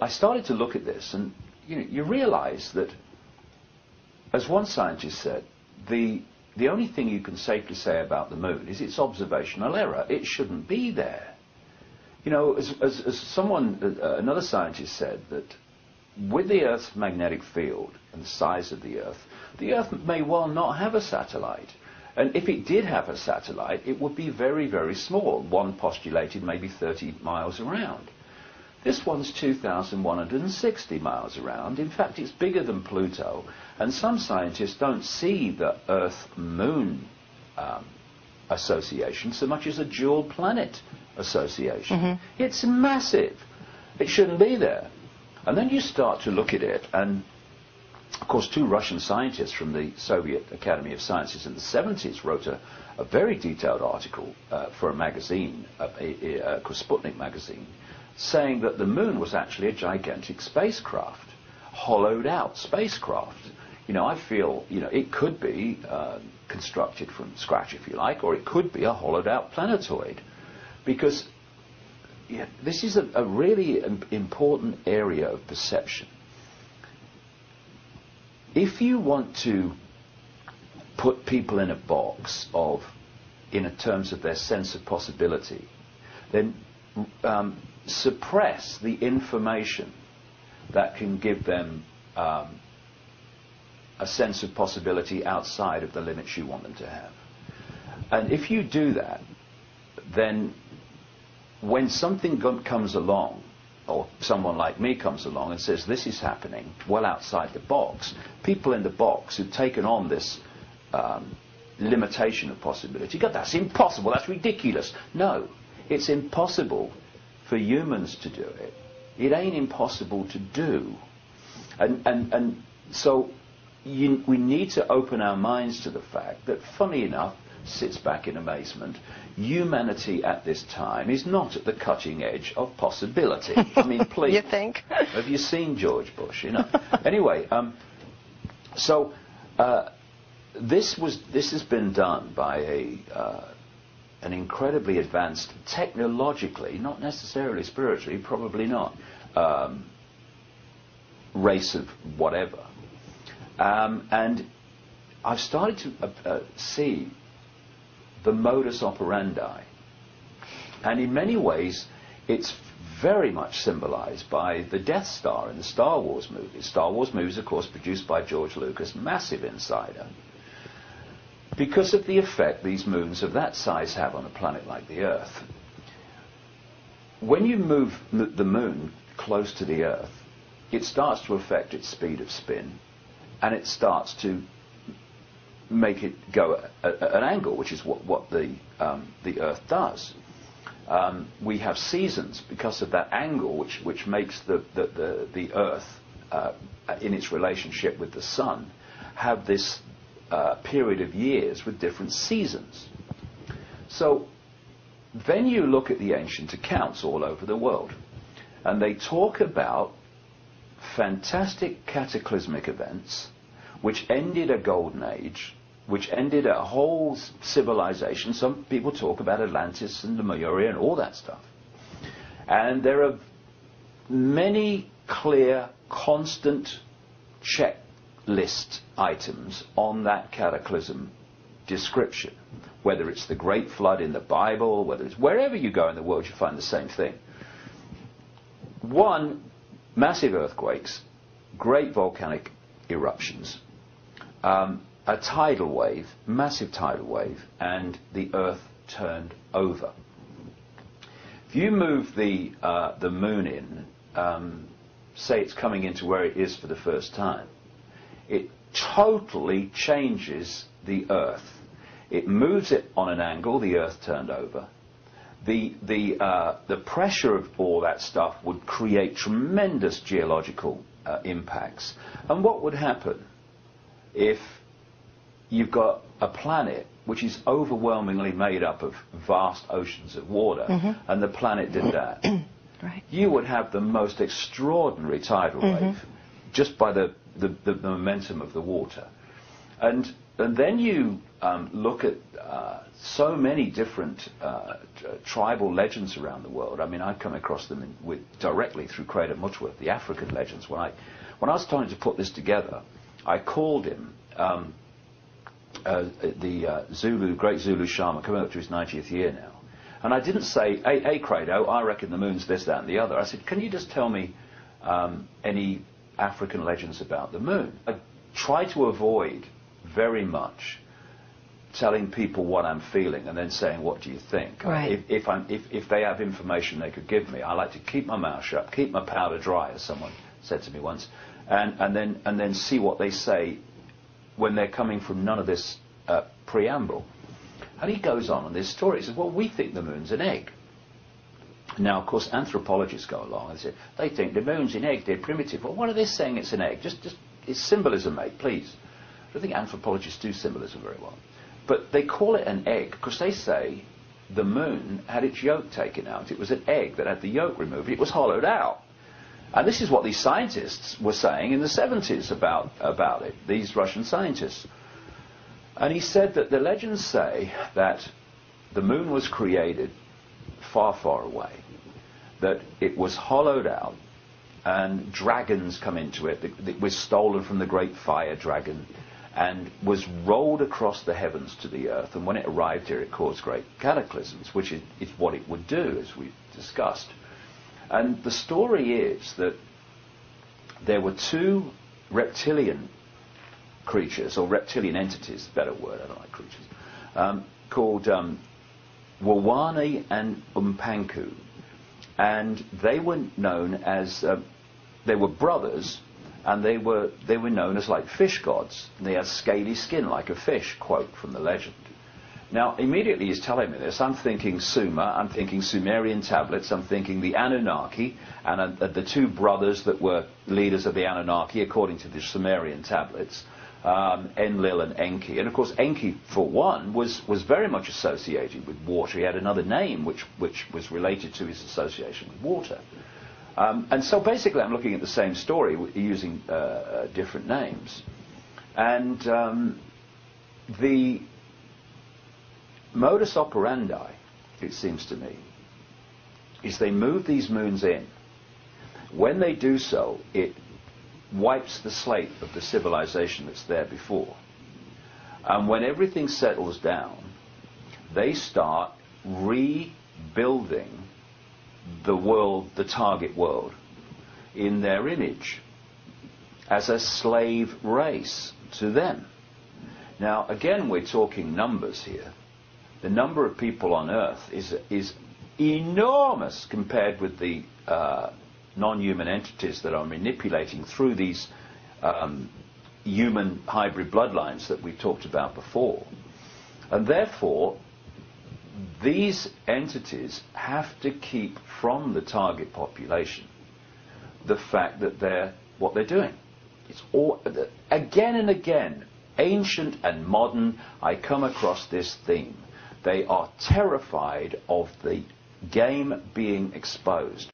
I started to look at this, and you realize that, as one scientist said, the only thing you can safely say about the moon is its observational error. It shouldn't be there. As someone, another scientist said, that with the Earth's magnetic field and the size of the Earth may well not have a satellite. And if it did have a satellite, it would be very, very small. One postulated maybe 30 miles around. This one's 2,160 miles around. In fact, it's bigger than Pluto. And some scientists don't see the Earth-Moon association so much as a dual planet association. Mm-hmm. It's massive. It shouldn't be there. And then you start to look at it, and of course 2 Russian scientists from the Soviet Academy of Sciences in the 70s wrote a very detailed article for a magazine, called Sputnik magazine, saying that the moon was actually a gigantic spacecraft, hollowed out spacecraft. I feel, it could be constructed from scratch, if you like, or it could be a hollowed out planetoid, because this is a really important area of perception. If you want to put people in a box in terms of their sense of possibility, then suppress the information that can give them a sense of possibility outside of the limits you want them to have. And if you do that, then when something comes along, or someone like me comes along and says this is happening well outside the box, people in the box who've taken on this limitation of possibility go, that's impossible, that's ridiculous. No, it's impossible for humans to do it. It ain't impossible to do. And so we need to open our minds to the fact that, funny enough, sits back in amazement, humanity at this time is not at the cutting edge of possibility. I mean, please. You think? Have you seen George Bush? Anyway, this has been done by an incredibly advanced, technologically, not necessarily spiritually, probably not, race of whatever. And I've started to see the modus operandi. And in many ways, it's very much symbolized by the Death Star in the Star Wars movies. Star Wars movies, of course, produced by George Lucas, massive insider. Because of the effect these moons of that size have on a planet like the Earth. When you move the moon close to the Earth, it starts to affect its speed of spin, and it starts to make it go at an angle, which is what the Earth does. We have seasons because of that angle, which makes the Earth, in its relationship with the Sun, have this period of years with different seasons. So then you look at the ancient accounts all over the world, and they talk about fantastic cataclysmic events which ended a golden age, which ended a whole civilization. Some people talk about Atlantis and Lemuria and all that stuff. And there are many clear, constant checklist items on that cataclysm description. Whether it's the Great Flood in the Bible, whether it's wherever you go in the world, you find the same thing. 1, massive earthquakes, great volcanic eruptions, a tidal wave, massive tidal wave, and the Earth turned over. If you move the moon in, say it's coming into where it is for the first time, it totally changes the Earth. It moves it on an angle, the Earth turned over. The pressure of all that stuff would create tremendous geological impacts. And what would happen if you've got a planet which is overwhelmingly made up of vast oceans of water, and the planet did that? Right. You would have the most extraordinary tidal wave just by the momentum of the water. And And then you look at so many different tribal legends around the world. I mean, I've come across them directly through Craig Muchworth, the African legends. When I was starting to put this together, I called him the great Zulu shaman, coming up to his 90th year now. And I didn't say, hey Credo, I reckon the moon's this, that, and the other. I said, can you just tell me any African legends about the moon? I try to avoid very much telling people what I'm feeling and then saying, what do you think? Right. If they have information they could give me, I like to keep my mouth shut, keep my powder dry, as someone said to me once, and then see what they say when they're coming from none of this preamble. And he goes on in this story. He says, well, we think the moon's an egg. Now, of course, anthropologists go along and say, they think the moon's an egg, they're primitive. Well, what are they saying it's an egg? Just it's symbolism, mate, please. I don't think anthropologists do symbolism very well. But they call it an egg because they say the moon had its yolk taken out. It was an egg that had the yolk removed. It was hollowed out. And this is what these scientists were saying in the 70s about it, these Russian scientists. And he said that the legends say that the moon was created far, far away, that it was hollowed out and dragons come into it. It was stolen from the great fire dragon and was rolled across the heavens to the earth. And when it arrived here, it caused great cataclysms, which is what it would do, as we've discussed. And the story is that there were two reptilian creatures, or reptilian entities, better word, I don't like creatures, called Wawani and Umpanku. And they were known as, they were brothers, and they were known as like fish gods. And they had scaly skin like a fish, quote from the legend. Now, immediately he's telling me this, I'm thinking Sumer, I'm thinking Sumerian tablets, I'm thinking the Anunnaki, and the two brothers that were leaders of the Anunnaki, according to the Sumerian tablets, Enlil and Enki. And of course, Enki, for one, was very much associated with water. He had another name which was related to his association with water. And so basically I'm looking at the same story using different names. And the modus operandi, it seems to me, is they move these moons in. When they do so, it wipes the slate of the civilization that's there before. And when everything settles down, they start rebuilding the world, the target world, in their image, as a slave race to them. Now, again, we're talking numbers here. The number of people on Earth is enormous compared with the non-human entities that are manipulating through these human hybrid bloodlines that we talked about before. And therefore, these entities have to keep from the target population the fact that what they're doing. It's all, again and again, ancient and modern, I come across this theme. They are terrified of the game being exposed.